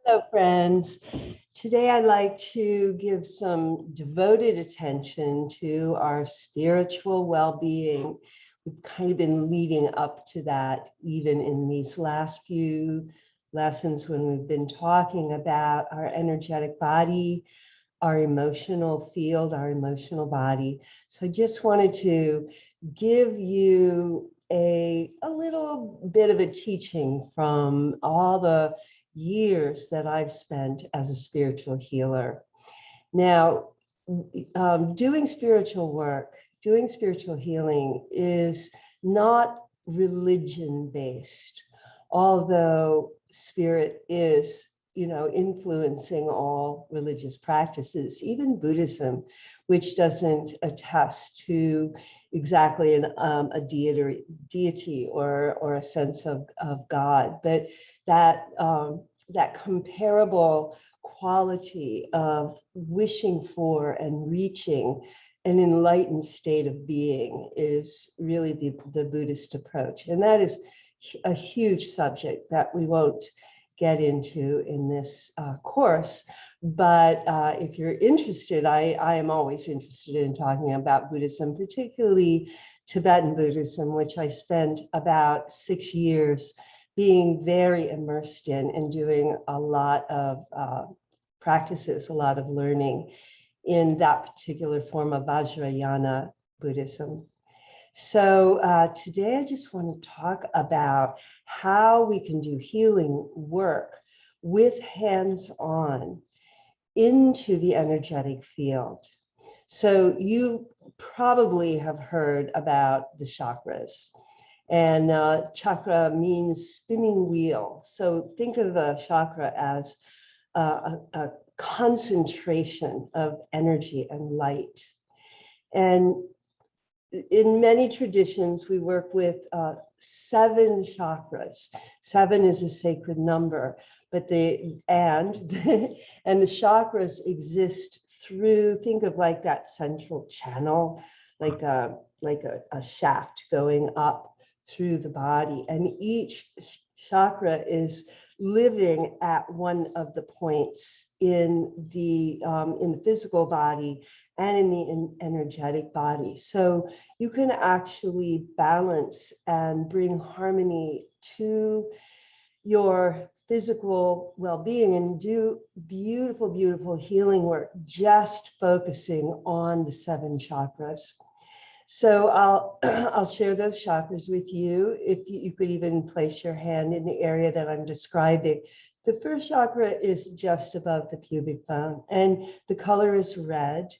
Hello, friends. Today, I'd like to give some devoted attention to our spiritual well-being. We've kind of been leading up to that, even in these last few lessons when we've been talking about our energetic body, our emotional field, our emotional body. So I just wanted to give you a little bit of a teaching from all the years that I've spent as a spiritual healer. Now, doing spiritual work, doing spiritual healing is not religion based, although spirit is, influencing all religious practices, even Buddhism, which doesn't attest to exactly a deity or a sense of God, but that comparable quality of wishing for and reaching an enlightened state of being is really the Buddhist approach. And that is a huge subject that we won't get into in this course. But if you're interested, I am always interested in talking about Buddhism, particularly Tibetan Buddhism, which I spent about 6 years being very immersed in and doing a lot of practices, a lot of learning in that particular form of Vajrayana Buddhism. So today I just want to talk about how we can do healing work with hands-on into the energetic field. So you probably have heard about the chakras. And chakra means spinning wheel. So think of a chakra as a concentration of energy and light. And in many traditions, we work with 7 chakras. 7 is a sacred number, but and the chakras exist through, think of like that central channel, like a shaft going up through the body. And each chakra is living at one of the points in the physical body and in the energetic body. So you can actually balance and bring harmony to your physical well-being and do beautiful, beautiful healing work, just focusing on the 7 chakras. So I'll share those chakras with you. If you could even place your hand in the area that I'm describing. The first chakra is just above the pubic bone, and the color is red.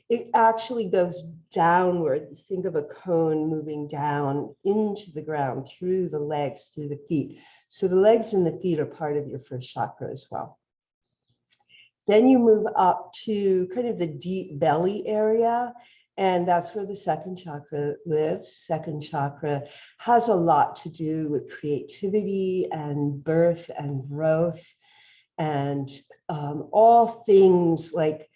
It actually goes downward. Think of a cone moving down into the ground, through the legs, through the feet. So the legs and the feet are part of your first chakra as well. Then you move up to kind of the deep belly area, and that's where the second chakra lives. Second chakra has a lot to do with creativity and birth and growth and all things like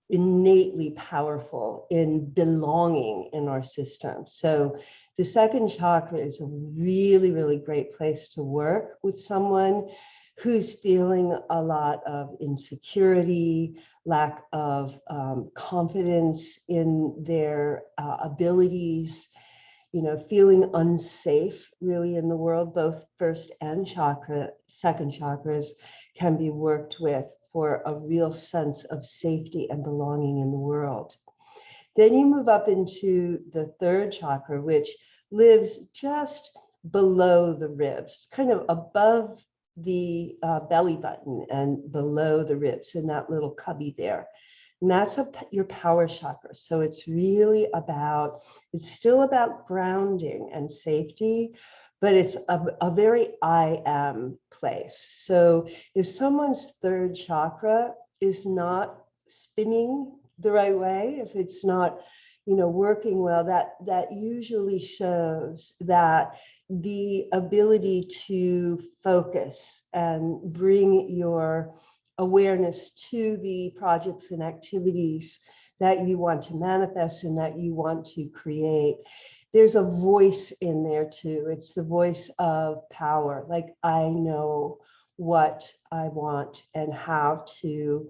innately powerful in belonging in our system. So the second chakra is a really, really great place to work with someone who's feeling a lot of insecurity, lack of confidence in their abilities, feeling unsafe really in the world. Both first and second chakras can be worked with for a real sense of safety and belonging in the world. Then you move up into the third chakra, which lives just below the ribs, kind of above the belly button and below the ribs in that little cubby there. And that's your power chakra. So it's really it's still about grounding and safety, but it's a very I am place. So if someone's third chakra is not spinning the right way, if it's not, working well, that usually shows that the ability to focus and bring your awareness to the projects and activities that you want to manifest and that you want to create. There's a voice in there too. It's the voice of power. Like, I know what I want and how to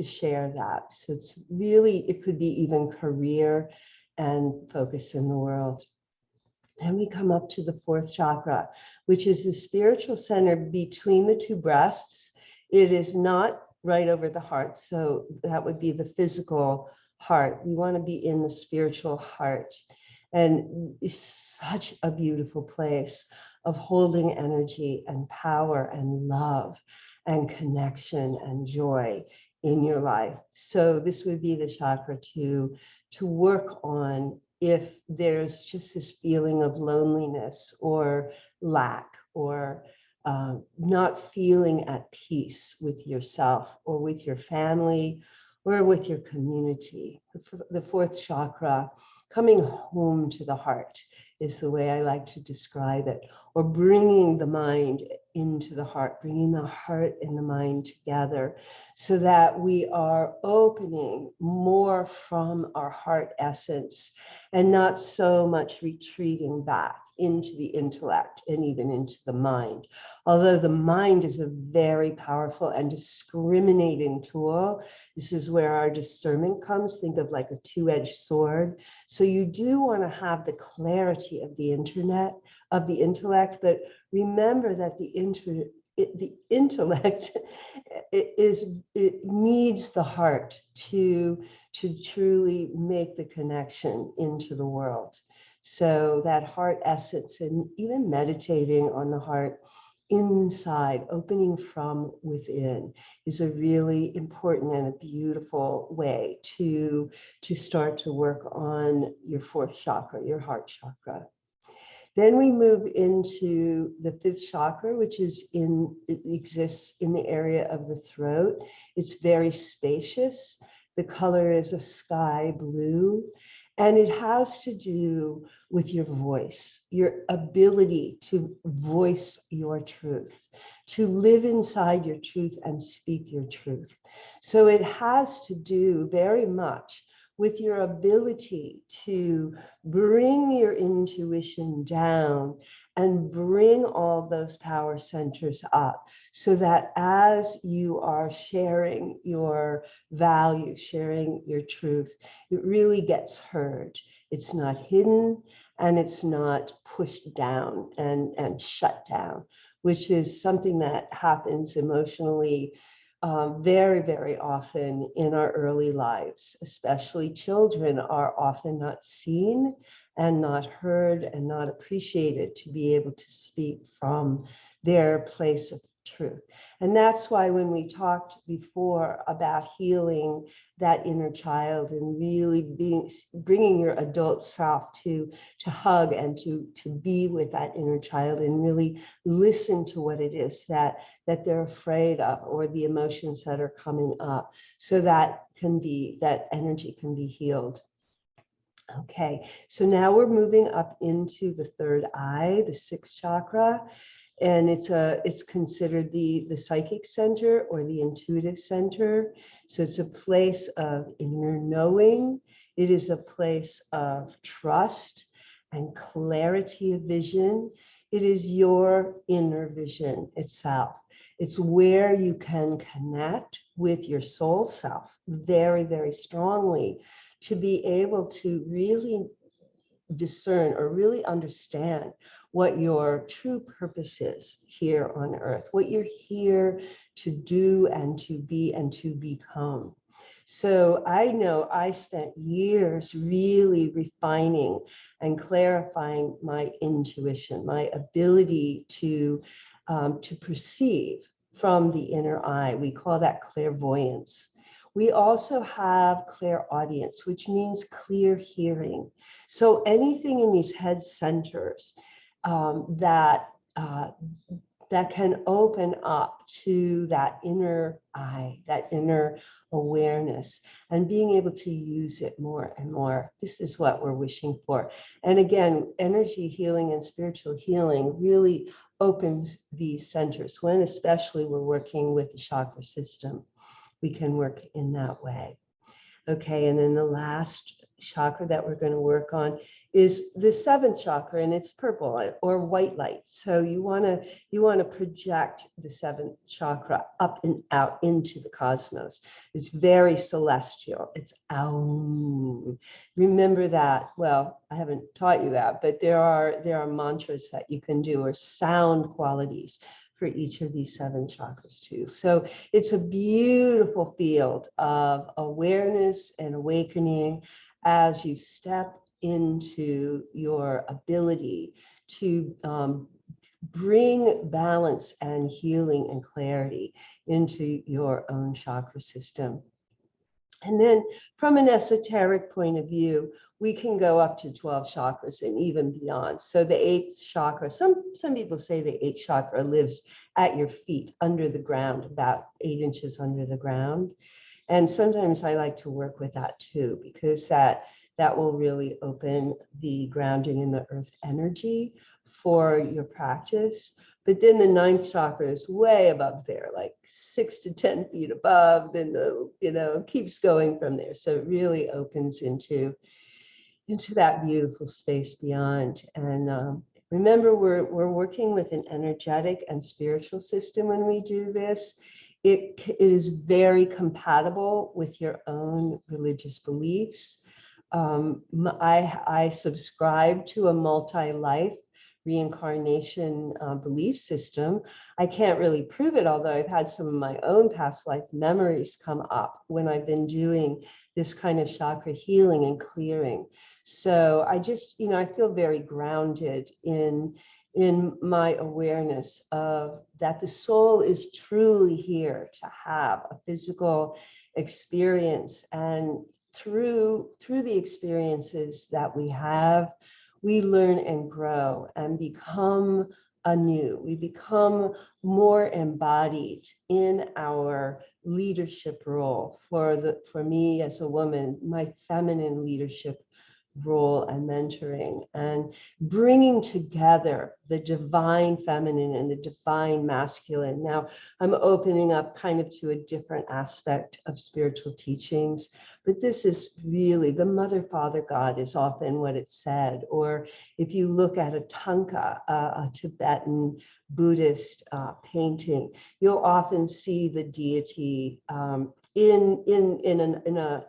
share that. So it's really, it could be even career and focus in the world. Then we come up to the fourth chakra, which is the spiritual center between the two breasts. It is not right over the heart, so that would be the physical heart. We want to be in the spiritual heart. And it's such a beautiful place of holding energy and power and love and connection and joy in your life. So this would be the chakra to work on if there's just this feeling of loneliness or lack or not feeling at peace with yourself or with your family or with your community. The fourth chakra, coming home to the heart, is the way I like to describe it, or bringing the mind into the heart, bringing the heart and the mind together so that we are opening more from our heart essence and not so much retreating back into the intellect and even into the mind. Although the mind is a very powerful and discriminating tool, this is where our discernment comes. Think of like a two-edged sword. So you do want to have the clarity of the intellect, but remember that the intellect it needs the heart to truly make the connection into the world. So that heart essence, and even meditating on the heart inside, opening from within, is a really important and a beautiful way to start to work on your fourth chakra, your heart chakra. Then we move into the fifth chakra, which it exists in the area of the throat. It's very spacious. The color is a sky blue, and it has to do with your voice, your ability to voice your truth, to live inside your truth and speak your truth. So it has to do very much with your ability to bring your intuition down and bring all those power centers up so that as you are sharing your value, sharing your truth, it really gets heard. It's not hidden and it's not pushed down and shut down, which is something that happens emotionally very, very often in our early lives. Especially children are often not seen and not heard and not appreciated to be able to speak from their place of truth. And that's why when we talked before about healing that inner child and really bringing your adult self to hug and to be with that inner child and really listen to what it is that they're afraid of or the emotions that are coming up, so that energy can be healed. Okay, so now we're moving up into the third eye, the sixth chakra, and it's considered the psychic center or the intuitive center. So it's a place of inner knowing. It is a place of trust and clarity of vision. It is your inner vision itself. It's where you can connect with your soul self very, very strongly to be able to really discern or really understand what your true purpose is here on earth, what you're here to do and to be and to become. So I know I spent years really refining and clarifying my intuition, my ability to perceive from the inner eye. We call that clairvoyance. We also have clairaudience, which means clear hearing. So anything in these head centers that can open up to that inner eye, that inner awareness, and being able to use it more and more. This is what we're wishing for. And again, energy healing and spiritual healing really opens these centers, when especially we're working with the chakra system. We can work in that way. Okay, and then the last chakra that we're going to work on is the seventh chakra, and it's purple or white light. So you want to project the seventh chakra up and out into the cosmos. It's very celestial. It's Aum. Remember that. Well, I haven't taught you that, but there are mantras that you can do, or sound qualities for each of these seven chakras too. So it's a beautiful field of awareness and awakening as you step into your ability to bring balance and healing and clarity into your own chakra system. And then from an esoteric point of view, we can go up to 12 chakras and even beyond. So the eighth chakra, some people say the eighth chakra lives at your feet under the ground, about 8 inches under the ground. And sometimes I like to work with that too, because that will really open the grounding in the earth energy for your practice. But then the ninth chakra is way above there, like 6 to 10 feet above, then keeps going from there. So it really opens into that beautiful space beyond. And remember, we're working with an energetic and spiritual system when we do this. It is very compatible with your own religious beliefs. I subscribe to a multi-life reincarnation belief system. I can't really prove it, although I've had some of my own past life memories come up when I've been doing this kind of chakra healing and clearing. So I just, I feel very grounded in my awareness of that the soul is truly here to have a physical experience, and through the experiences that we have, we learn and grow and become anew. We become more embodied in our leadership role. For me as a woman, my feminine leadership role and mentoring, and bringing together the divine feminine and the divine masculine. Now, I'm opening up kind of to a different aspect of spiritual teachings, but this is really the mother, father, God is often what it's said. Or if you look at a tanka, a Tibetan Buddhist painting, you'll often see the deity in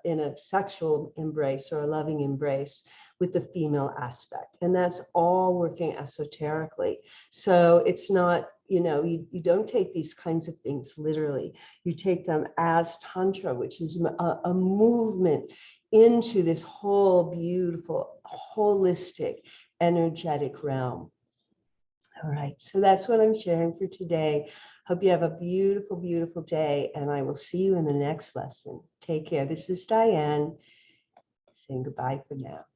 a sexual embrace or a loving embrace with the female aspect. And that's all working esoterically. So it's not, you don't take these kinds of things literally. You take them as Tantra, which is a movement into this whole beautiful, holistic, energetic realm. All right, so that's what I'm sharing for today. Hope you have a beautiful, beautiful day, and I will see you in the next lesson. Take care. This is Diane saying goodbye for now.